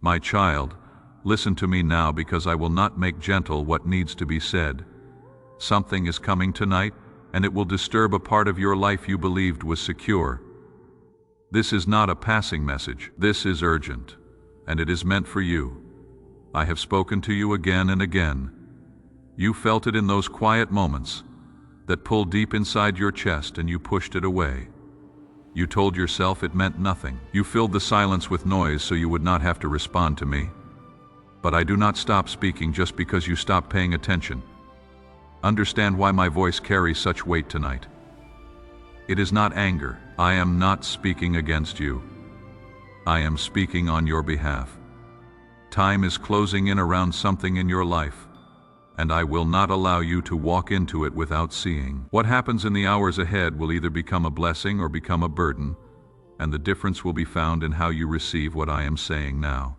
My child, listen to me now, because I will not make gentle what needs to be said. Something is coming tonight, and it will disturb a part of your life you believed was secure. This is not a passing message. This is urgent, and it is meant for you. I have spoken to you again and again. You felt it in those quiet moments that pulled deep inside your chest, and you pushed it away. You told yourself it meant nothing. You filled the silence with noise so you would not have to respond to me. But I do not stop speaking just because you stop paying attention. Understand why my voice carries such weight tonight. It is not anger. I am not speaking against you. I am speaking on your behalf. Time is closing in around something in your life, and I will not allow you to walk into it without seeing. What happens in the hours ahead will either become a blessing or become a burden, and the difference will be found in how you receive what I am saying now.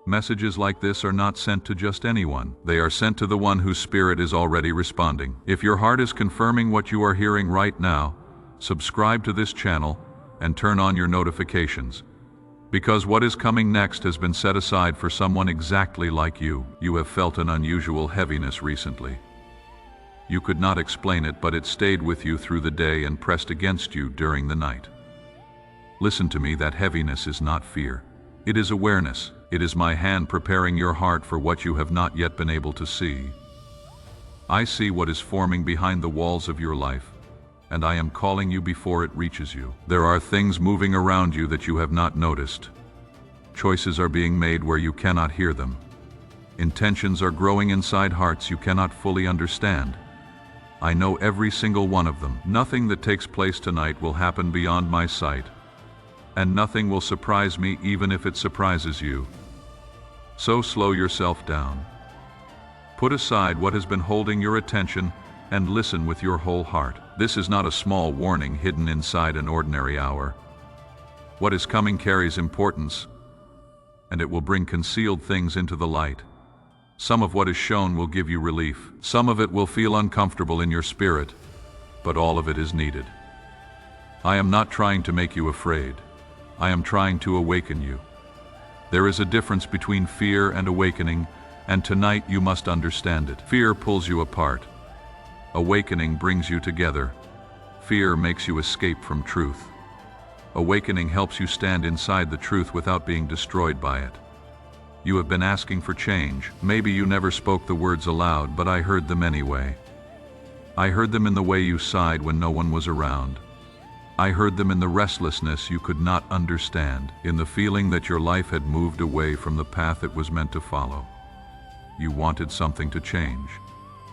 Messages like this are not sent to just anyone. They are sent to the one whose spirit is already responding. If your heart is confirming what you are hearing right now, subscribe to this channel and turn on your notifications, because what is coming next has been set aside for someone exactly like you. You have felt an unusual heaviness recently. You could not explain it, but it stayed with you through the day and pressed against you during the night. Listen to me, that heaviness is not fear. It is awareness. It is my hand preparing your heart for what you have not yet been able to see. I see what is forming behind the walls of your life, and I am calling you before it reaches you. There are things moving around you that you have not noticed. Choices are being made where you cannot hear them. Intentions are growing inside hearts you cannot fully understand. I know every single one of them. Nothing that takes place tonight will happen beyond my sight, and nothing will surprise me even if it surprises you. So slow yourself down. Put aside what has been holding your attention and listen with your whole heart. This is not a small warning hidden inside an ordinary hour. What is coming carries importance, and it will bring concealed things into the light. Some of what is shown will give you relief. Some of it will feel uncomfortable in your spirit, but all of it is needed. I am not trying to make you afraid. I am trying to awaken you. There is a difference between fear and awakening, and tonight you must understand it. Fear pulls you apart. Awakening brings you together. Fear makes you escape from truth. Awakening helps you stand inside the truth without being destroyed by it. You have been asking for change. Maybe you never spoke the words aloud, but I heard them anyway. I heard them in the way you sighed when no one was around. I heard them in the restlessness you could not understand, in the feeling that your life had moved away from the path it was meant to follow. You wanted something to change.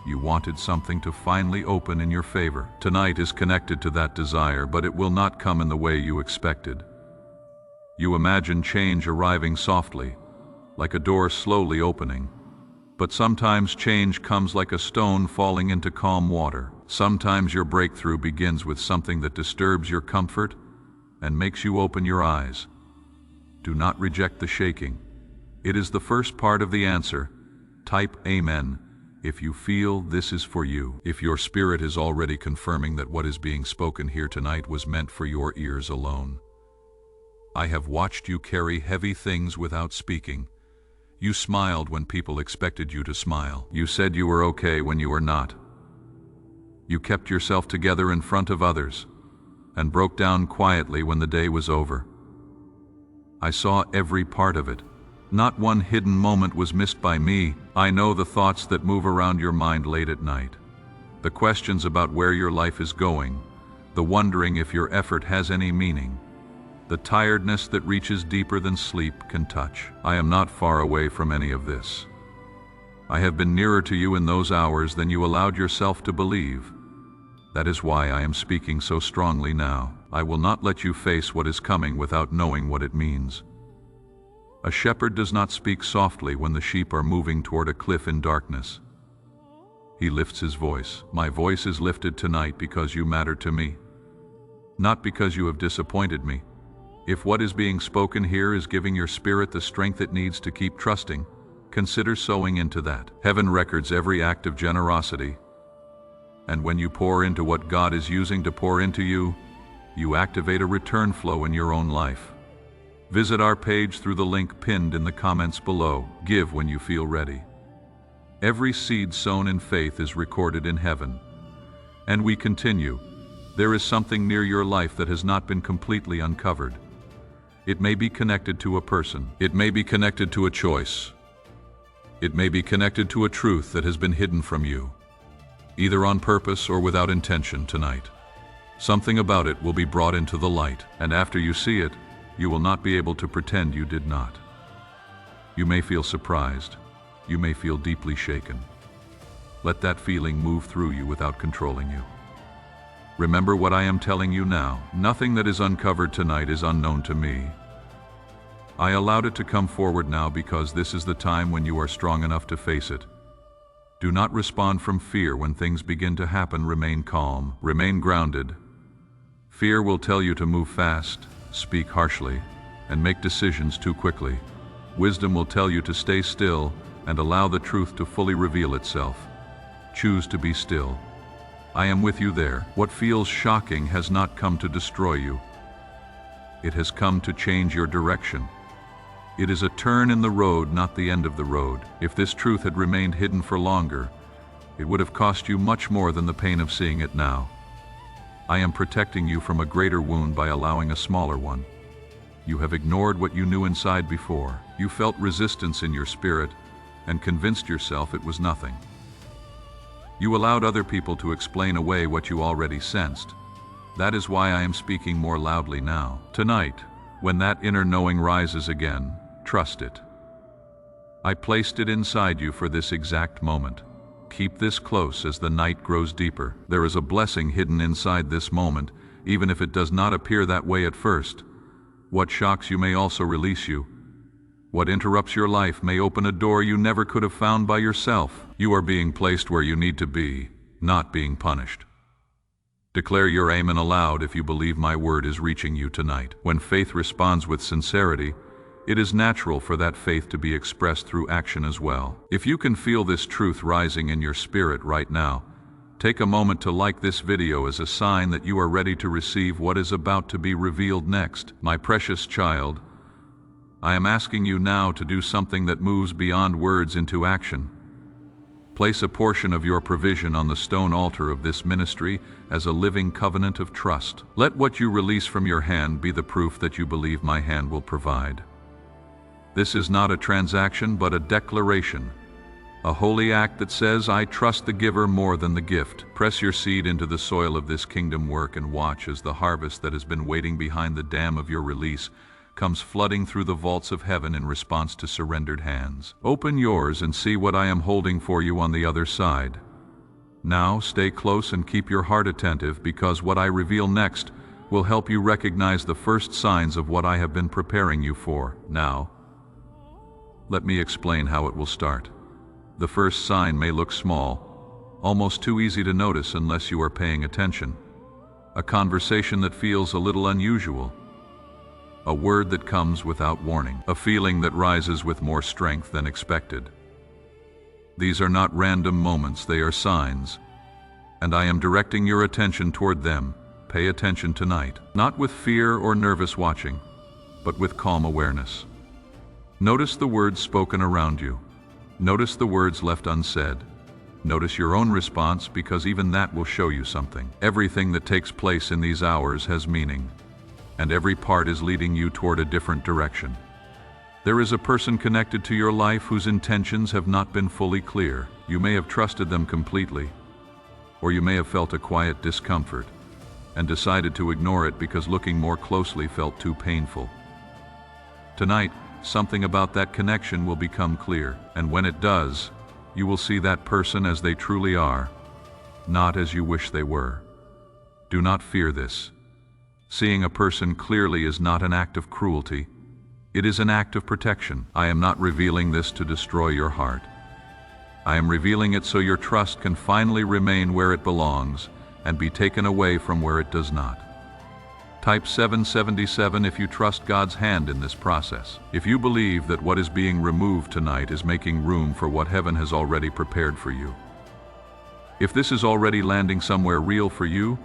You wanted something to finally open in your favor. Tonight is connected to that desire, but it will not come in the way you expected. You imagine change arriving softly, like a door slowly opening. But sometimes change comes like a stone falling into calm water. Sometimes your breakthrough begins with something that disturbs your comfort and makes you open your eyes. Do not reject the shaking. It is the first part of the answer. Type Amen if you feel this is for you. If your spirit is already confirming that what is being spoken here tonight was meant for your ears alone. I have watched you carry heavy things without speaking. You smiled when people expected you to smile. You said you were okay when you were not. You kept yourself together in front of others and broke down quietly when the day was over. I saw every part of it. Not one hidden moment was missed by me. I know the thoughts that move around your mind late at night, the questions about where your life is going, the wondering if your effort has any meaning, the tiredness that reaches deeper than sleep can touch. I am not far away from any of this. I have been nearer to you in those hours than you allowed yourself to believe. That is why I am speaking so strongly now. I will not let you face what is coming without knowing what it means. A shepherd does not speak softly when the sheep are moving toward a cliff in darkness. He lifts his voice. My voice is lifted tonight because you matter to me, not because you have disappointed me. If what is being spoken here is giving your spirit the strength it needs to keep trusting, consider sowing into that. Heaven records every act of generosity, and when you pour into what God is using to pour into you, you activate a return flow in your own life. Visit our page through the link pinned in the comments below. Give when you feel ready. Every seed sown in faith is recorded in heaven. And we continue. There is something near your life that has not been completely uncovered. It may be connected to a person. It may be connected to a choice. It may be connected to a truth that has been hidden from you, either on purpose or without intention tonight. Something about it will be brought into the light, and after you see it, you will not be able to pretend you did not. You may feel surprised. You may feel deeply shaken. Let that feeling move through you without controlling you. Remember what I am telling you now. Nothing that is uncovered tonight is unknown to me. I allowed it to come forward now because this is the time when you are strong enough to face it. Do not respond from fear when things begin to happen. Remain calm. Remain grounded. Fear will tell you to move fast, speak harshly, and make decisions too quickly. Wisdom will tell you to stay still and allow the truth to fully reveal itself. Choose to be still. I am with you there. What feels shocking has not come to destroy you. It has come to change your direction. It is a turn in the road, not the end of the road. If this truth had remained hidden for longer, it would have cost you much more than the pain of seeing it now. I am protecting you from a greater wound by allowing a smaller one. You have ignored what you knew inside before. You felt resistance in your spirit and convinced yourself it was nothing. You allowed other people to explain away what you already sensed. That is why I am speaking more loudly now. Tonight, when that inner knowing rises again, trust it. I placed it inside you for this exact moment. Keep this close as the night grows deeper. There is a blessing hidden inside this moment, even if it does not appear that way at first. What shocks you may also release you. What interrupts your life may open a door you never could have found by yourself. You are being placed where you need to be, not being punished. Declare your amen aloud if you believe my word is reaching you tonight. When faith responds with sincerity, it is natural for that faith to be expressed through action as well. If you can feel this truth rising in your spirit right now, take a moment to like this video as a sign that you are ready to receive what is about to be revealed next. My precious child, I am asking you now to do something that moves beyond words into action. Place a portion of your provision on the stone altar of this ministry as a living covenant of trust. Let what you release from your hand be the proof that you believe my hand will provide. This is not a transaction but a declaration, a holy act that says, I trust the giver more than the gift. Press your seed into the soil of this kingdom work and watch as the harvest that has been waiting behind the dam of your release comes flooding through the vaults of heaven in response to surrendered hands. Open yours and see what I am holding for you on the other side. Now stay close and keep your heart attentive, because what I reveal next will help you recognize the first signs of what I have been preparing you for. Now, let me explain how it will start. The first sign may look small, almost too easy to notice unless you are paying attention. A conversation that feels a little unusual. A word that comes without warning. A feeling that rises with more strength than expected. These are not random moments, they are signs. And I am directing your attention toward them. Pay attention tonight. Not with fear or nervous watching, but with calm awareness. Notice the words spoken around you. Notice the words left unsaid. Notice your own response, because even that will show you something. Everything that takes place in these hours has meaning, and every part is leading you toward a different direction. There is a person connected to your life whose intentions have not been fully clear. You may have trusted them completely, or you may have felt a quiet discomfort and decided to ignore it because looking more closely felt too painful. Tonight, something about that connection will become clear, and when it does, you will see that person as they truly are, not as you wish they were. Do not fear this. Seeing a person clearly is not an act of cruelty. It is an act of protection. I am not revealing this to destroy your heart. I am revealing it so your trust can finally remain where it belongs and be taken away from where it does not. Type 777 if you trust God's hand in this process. If you believe that what is being removed tonight is making room for what heaven has already prepared for you. If this is already landing somewhere real for you,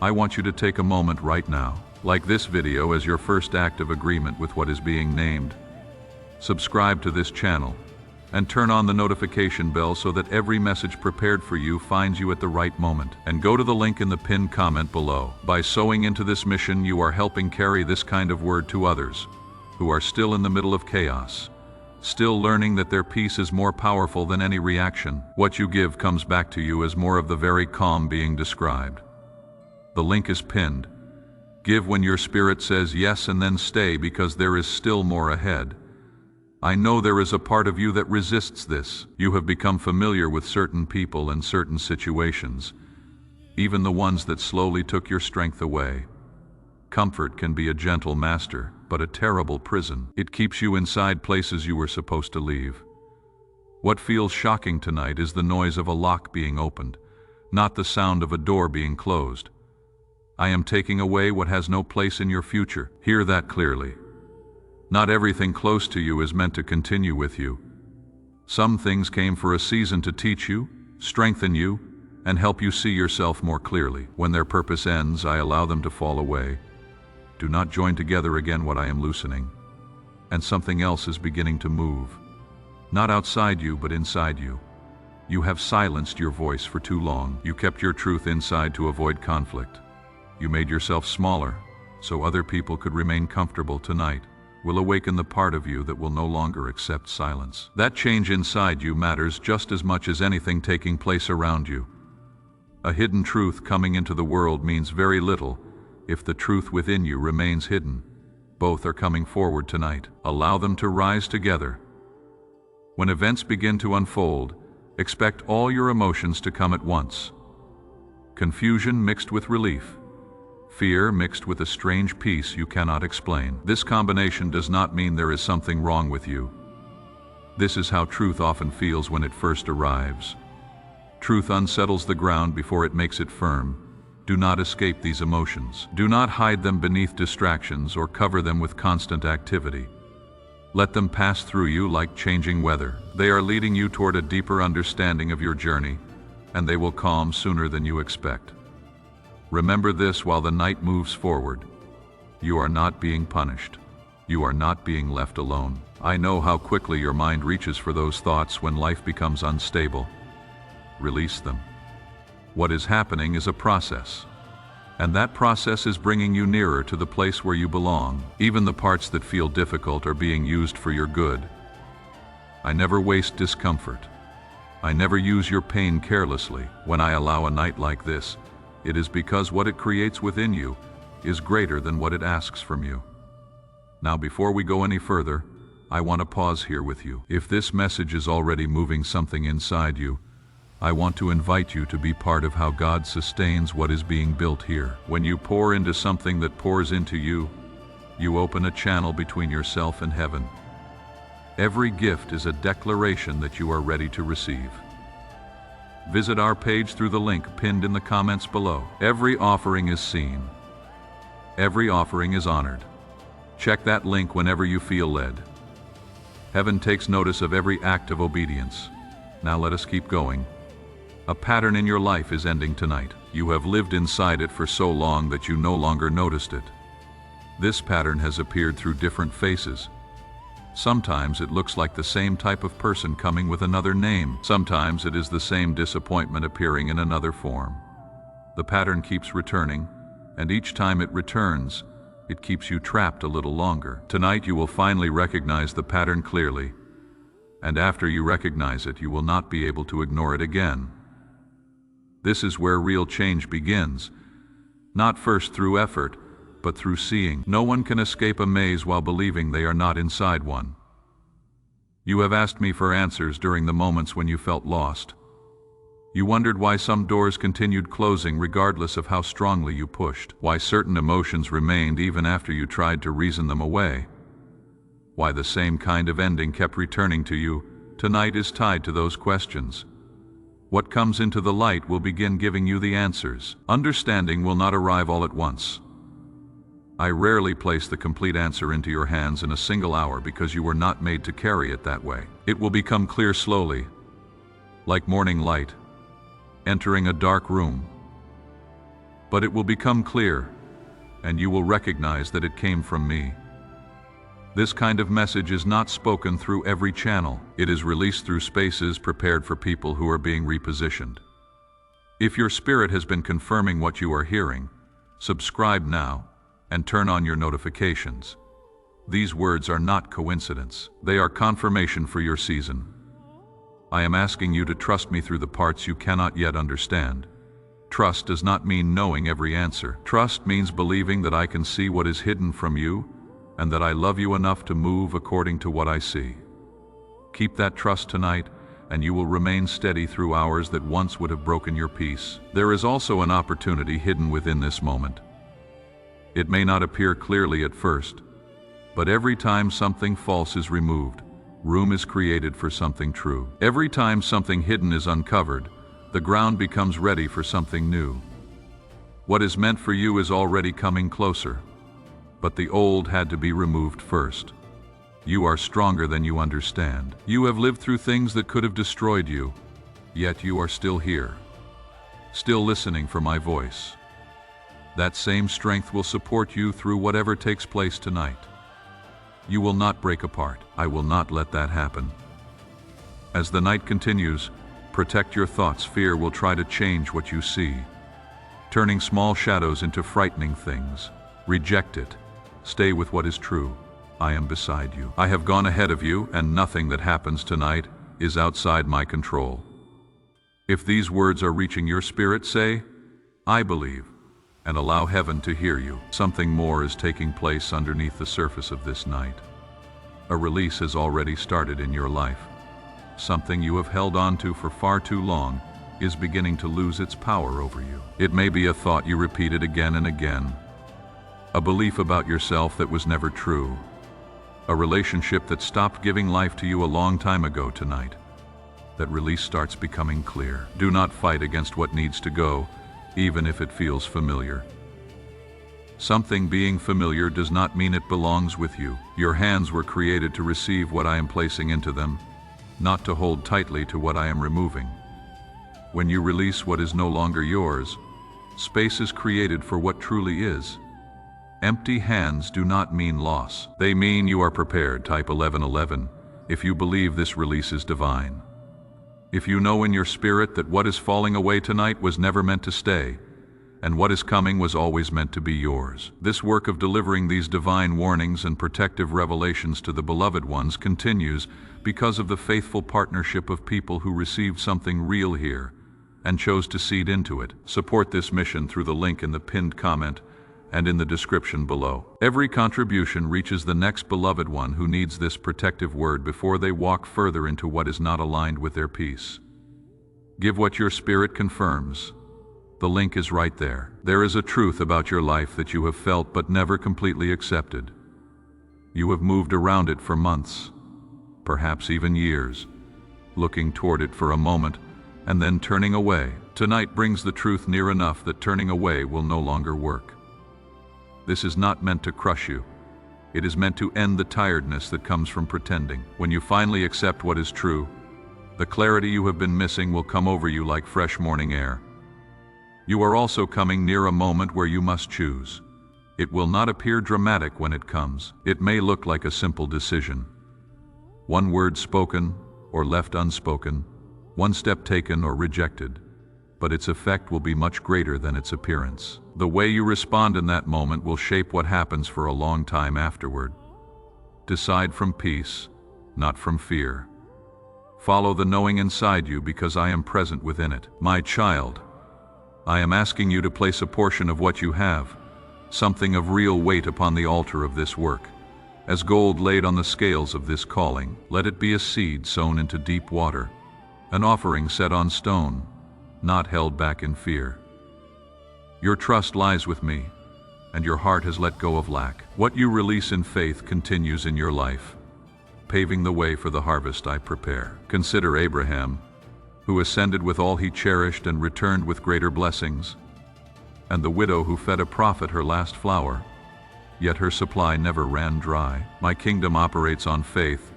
I want you to take a moment right now. Like this video as your first act of agreement with what is being named. Subscribe to this channel and turn on the notification bell so that every message prepared for you finds you at the right moment. And go to the link in the pinned comment below. By sowing into this mission, you are helping carry this kind of word to others who are still in the middle of chaos, still learning that their peace is more powerful than any reaction. What you give comes back to you as more of the very calm being described. The link is pinned. Give when your spirit says yes, and then stay, because there is still more ahead. I know there is a part of you that resists this. You have become familiar with certain people and certain situations, even the ones that slowly took your strength away. Comfort can be a gentle master, but a terrible prison. It keeps you inside places you were supposed to leave. What feels shocking tonight is the noise of a lock being opened, not the sound of a door being closed. I am taking away what has no place in your future. Hear that clearly. Not everything close to you is meant to continue with you. Some things came for a season to teach you, strengthen you, and help you see yourself more clearly. When their purpose ends, I allow them to fall away. Do not join together again what I am loosening. And something else is beginning to move. Not outside you, but inside you. You have silenced your voice for too long. You kept your truth inside to avoid conflict. You made yourself smaller so other people could remain comfortable. Tonight will awaken the part of you that will no longer accept silence. That change inside you matters just as much as anything taking place around you. A hidden truth coming into the world means very little if the truth within you remains hidden. Both are coming forward tonight. Allow them to rise together. When events begin to unfold, expect all your emotions to come at once. Confusion mixed with relief. Fear mixed with a strange peace you cannot explain. This combination does not mean there is something wrong with you. This is how truth often feels when it first arrives. Truth unsettles the ground before it makes it firm. Do not escape these emotions. Do not hide them beneath distractions or cover them with constant activity. Let them pass through you like changing weather. They are leading you toward a deeper understanding of your journey, and they will calm sooner than you expect. Remember this while the night moves forward. You are not being punished. You are not being left alone. I know how quickly your mind reaches for those thoughts when life becomes unstable. Release them. What is happening is a process, and that process is bringing you nearer to the place where you belong. Even the parts that feel difficult are being used for your good. I never waste discomfort. I never use your pain carelessly. When I allow a night like this, it is because what it creates within you is greater than what it asks from you. Now, before we go any further, I want to pause here with you. If this message is already moving something inside you, I want to invite you to be part of how God sustains what is being built here. When you pour into something that pours into you, you open a channel between yourself and heaven. Every gift is a declaration that you are ready to receive. Visit our page through the link pinned in the comments below. Every offering is seen. Every offering is honored. Check that link whenever you feel led. Heaven takes notice of every act of obedience. Now let us keep going. A pattern in your life is ending tonight. You have lived inside it for so long that you no longer noticed it. This pattern has appeared through different faces. Sometimes it looks like the same type of person coming with another name. Sometimes it is the same disappointment appearing in another form. The pattern keeps returning, and each time it returns, it keeps you trapped a little longer. Tonight you will finally recognize the pattern clearly, and after you recognize it, you will not be able to ignore it again. This is where real change begins, not first through effort, but through seeing. No one can escape a maze while believing they are not inside one. You have asked me for answers during the moments when you felt lost. You wondered why some doors continued closing regardless of how strongly you pushed, why certain emotions remained even after you tried to reason them away, why the same kind of ending kept returning to you. Tonight is tied to those questions. What comes into the light will begin giving you the answers. Understanding will not arrive all at once. I rarely place the complete answer into your hands in a single hour because you were not made to carry it that way. It will become clear slowly, like morning light entering a dark room. But it will become clear, and you will recognize that it came from me. This kind of message is not spoken through every channel. It is released through spaces prepared for people who are being repositioned. If your spirit has been confirming what you are hearing, subscribe now and turn on your notifications. These words are not coincidence. They are confirmation for your season. I am asking you to trust me through the parts you cannot yet understand. Trust does not mean knowing every answer. Trust means believing that I can see what is hidden from you and that I love you enough to move according to what I see. Keep that trust tonight, and you will remain steady through hours that once would have broken your peace. There is also an opportunity hidden within this moment. It may not appear clearly at first, but every time something false is removed, room is created for something true. Every time something hidden is uncovered, the ground becomes ready for something new. What is meant for you is already coming closer, but the old had to be removed first. You are stronger than you understand. You have lived through things that could have destroyed you, yet you are still here, still listening for my voice. That same strength will support you through whatever takes place tonight. You will not break apart. I will not let that happen. As the night continues, protect your thoughts. Fear will try to change what you see, turning small shadows into frightening things. Reject it. Stay with what is true. I am beside you. I have gone ahead of you, and nothing that happens tonight is outside my control. If these words are reaching your spirit, say, I believe, and allow heaven to hear you. Something more is taking place underneath the surface of this night. A release has already started in your life. Something you have held on to for far too long is beginning to lose its power over you. It may be a thought you repeated again and again, a belief about yourself that was never true, a relationship that stopped giving life to you a long time ago. Tonight, that release starts becoming clear. Do not fight against what needs to go, even if it feels familiar. Something being familiar does not mean it belongs with you. Your hands were created to receive what I am placing into them, not to hold tightly to what I am removing. When you release what is no longer yours, space is created for what truly is. Empty hands do not mean loss. They mean you are prepared. Type 1111 if you believe this release is divine. If you know in your spirit that what is falling away tonight was never meant to stay, and what is coming was always meant to be yours. This work of delivering these divine warnings and protective revelations to the beloved ones continues because of the faithful partnership of people who received something real here and chose to seed into it. Support this mission through the link in the pinned comment and in the description below. Every contribution reaches the next beloved one who needs this protective word before they walk further into what is not aligned with their peace. Give what your spirit confirms. The link is right there. There is a truth about your life that you have felt but never completely accepted. You have moved around it for months, perhaps even years, looking toward it for a moment and then turning away. Tonight brings the truth near enough that turning away will no longer work. This is not meant to crush you. It is meant to end the tiredness that comes from pretending. When you finally accept what is true, the clarity you have been missing will come over you like fresh morning air. You are also coming near a moment where you must choose. It will not appear dramatic when it comes. It may look like a simple decision. One word spoken or left unspoken, one step taken or rejected, but its effect will be much greater than its appearance. The way you respond in that moment will shape what happens for a long time afterward. Decide from peace, not from fear. Follow the knowing inside you because I am present within it. My child, I am asking you to place a portion of what you have, something of real weight, upon the altar of this work. As gold laid on the scales of this calling, let it be a seed sown into deep water, an offering set on stone, not held back in fear. Your trust lies with me, and your heart has let go of lack. What you release in faith continues in your life, paving the way for the harvest I prepare. Consider Abraham, who ascended with all he cherished and returned with greater blessings, and the widow who fed a prophet her last flour, yet her supply never ran dry. My kingdom operates on faith.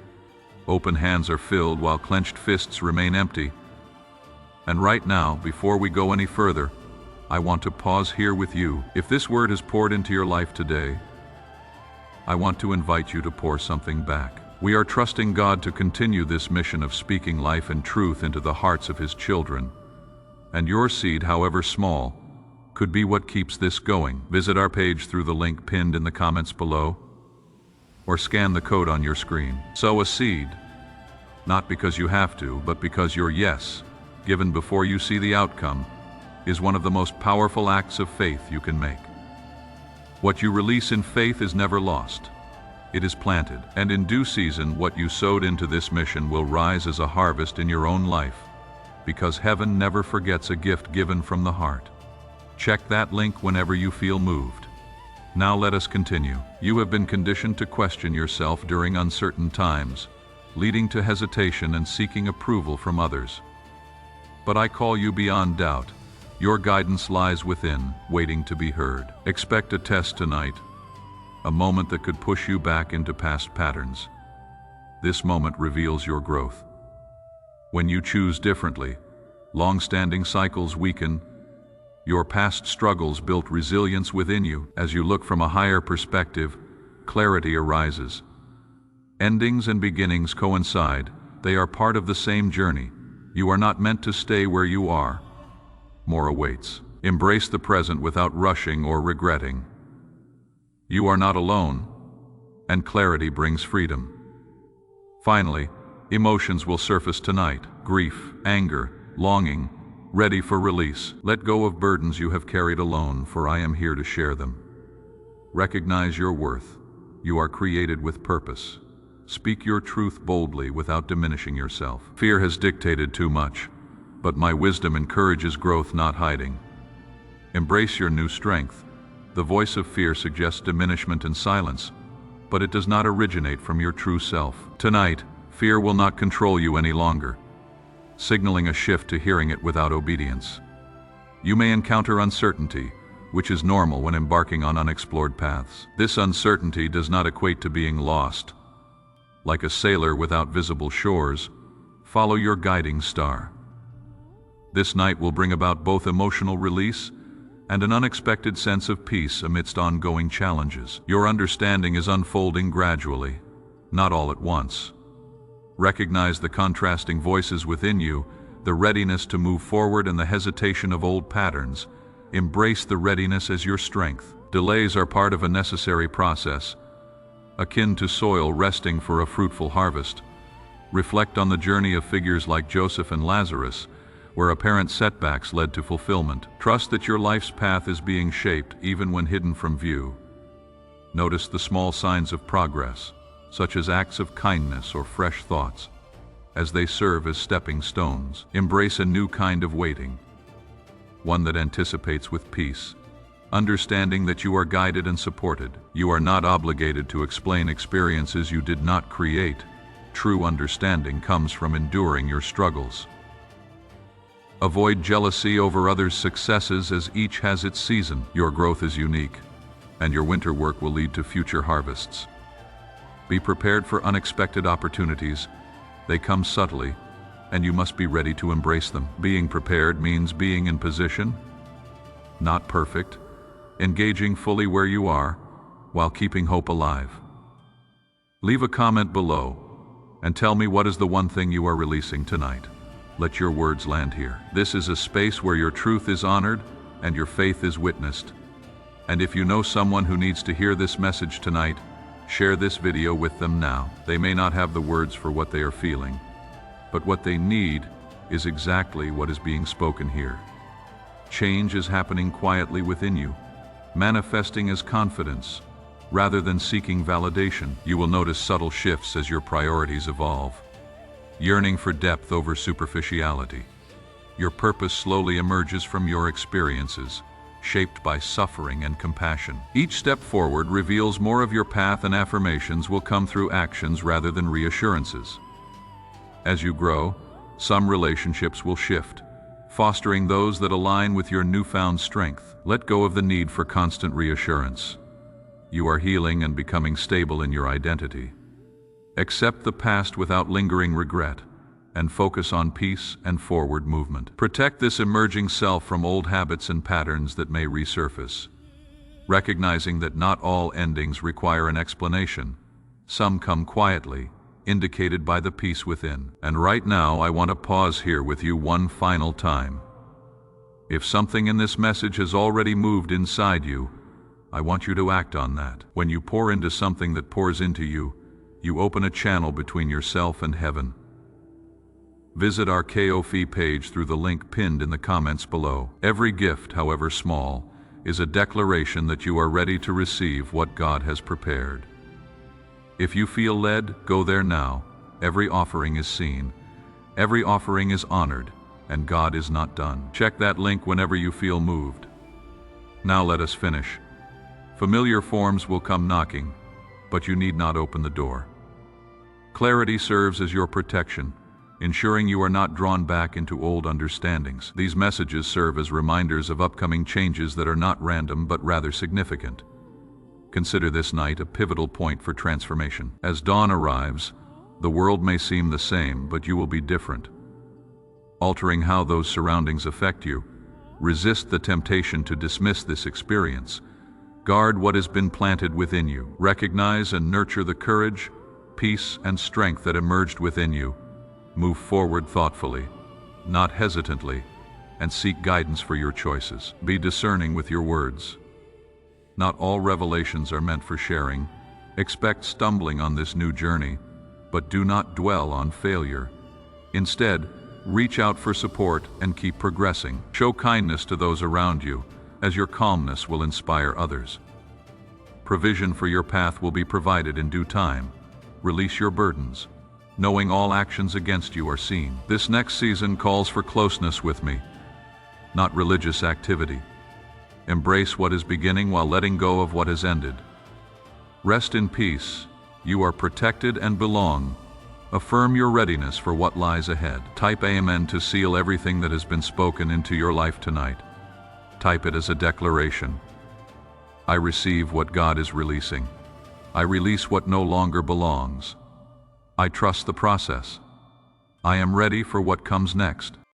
Open hands are filled while clenched fists remain empty. And right now, before we go any further, I want to pause here with you. If this word is poured into your life today, I want to invite you to pour something back. We are trusting God to continue this mission of speaking life and truth into the hearts of His children. And your seed, however small, could be what keeps this going. Visit our page through the link pinned in the comments below, or scan the code on your screen. Sow a seed, not because you have to, but because your yes, given before you see the outcome, is one of the most powerful acts of faith you can make. What you release in faith is never lost. It is planted, and in due season what you sowed into this mission will rise as a harvest in your own life, because heaven never forgets a gift given from the heart. Check that link whenever you feel moved. Now let us continue. You have been conditioned to question yourself during uncertain times, leading to hesitation and seeking approval from others. But I call you beyond doubt. Your guidance lies within, waiting to be heard. Expect a test tonight, a moment that could push you back into past patterns. This moment reveals your growth. When you choose differently, long-standing cycles weaken. Your past struggles built resilience within you. As you look from a higher perspective, clarity arises. Endings and beginnings coincide. They are part of the same journey. You are not meant to stay where you are. More awaits. Embrace the present without rushing or regretting. You are not alone, and clarity brings freedom. Finally, emotions will surface tonight. Grief, anger, longing, ready for release. Let go of burdens you have carried alone, for I am here to share them. Recognize your worth. You are created with purpose. Speak your truth boldly without diminishing yourself. Fear has dictated too much, but my wisdom encourages growth, not hiding. Embrace your new strength. The voice of fear suggests diminishment and silence, but it does not originate from your true self. Tonight, fear will not control you any longer, signaling a shift to hearing it without obedience. You may encounter uncertainty, which is normal when embarking on unexplored paths. This uncertainty does not equate to being lost. Like a sailor without visible shores, follow your guiding star. This night will bring about both emotional release and an unexpected sense of peace amidst ongoing challenges. Your understanding is unfolding gradually, not all at once. Recognize the contrasting voices within you, the readiness to move forward and the hesitation of old patterns. Embrace the readiness as your strength. Delays are part of a necessary process, akin to soil resting for a fruitful harvest. Reflect on the journey of figures like Joseph and Lazarus, where apparent setbacks led to fulfillment. Trust that your life's path is being shaped even when hidden from view. Notice the small signs of progress, such as acts of kindness or fresh thoughts, as they serve as stepping stones. Embrace a new kind of waiting, one that anticipates with peace, understanding that you are guided and supported. You are not obligated to explain experiences you did not create. True understanding comes from enduring your struggles. Avoid jealousy over others' successes, as each has its season. Your growth is unique, and your winter work will lead to future harvests. Be prepared for unexpected opportunities. They come subtly, and you must be ready to embrace them. Being prepared means being in position, not perfect, engaging fully where you are, while keeping hope alive. Leave a comment below, and tell me what is the one thing you are releasing tonight. Let your words land here. This is a space where your truth is honored and your faith is witnessed. And if you know someone who needs to hear this message tonight, share this video with them now. They may not have the words for what they are feeling, but what they need is exactly what is being spoken here. Change is happening quietly within you, manifesting as confidence rather than seeking validation. You will notice subtle shifts as your priorities evolve, yearning for depth over superficiality. Your purpose slowly emerges from your experiences, shaped by suffering and compassion. Each step forward reveals more of your path, and affirmations will come through actions rather than reassurances. As you grow, some relationships will shift, fostering those that align with your newfound strength. Let go of the need for constant reassurance. You are healing and becoming stable in your identity. Accept the past without lingering regret. and focus on peace and forward movement. Protect this emerging self from old habits and patterns that may resurface. Recognizing that not all endings require an explanation, some come quietly, indicated by the peace within. And right now, I want to pause here with you one final time. If something in this message has already moved inside you, I want you to act on that. When you pour into something that pours into you, you open a channel between yourself and heaven. Visit our KOF page through the link pinned in the comments below. Every gift, however small, is a declaration that you are ready to receive what God has prepared. If you feel led, go there now. Every offering is seen. Every offering is honored, and God is not done. Check that link whenever you feel moved. Now let us finish. Familiar forms will come knocking, but you need not open the door. Clarity serves as your protection, ensuring you are not drawn back into old understandings. These messages serve as reminders of upcoming changes that are not random but rather significant. Consider this night a pivotal point for transformation. As dawn arrives, the world may seem the same, but you will be different. Altering how those surroundings affect you, resist the temptation to dismiss this experience. Guard what has been planted within you. Recognize and nurture the courage, peace, and strength that emerged within you. Move forward thoughtfully, not hesitantly, and seek guidance for your choices. Be discerning with your words. Not all revelations are meant for sharing. Expect stumbling on this new journey, but do not dwell on failure. Instead, reach out for support and keep progressing. Show kindness to those around you, as your calmness will inspire others. Provision for your path will be provided in due time. Release your burdens, knowing all actions against you are seen. This next season calls for closeness with me, not religious activity. Embrace what is beginning while letting go of what has ended. Rest in peace. You are protected and belong. Affirm your readiness for what lies ahead. Type Amen to seal everything that has been spoken into your life tonight. Type it as a declaration. I receive what God is releasing. I release what no longer belongs. I trust the process. I am ready for what comes next.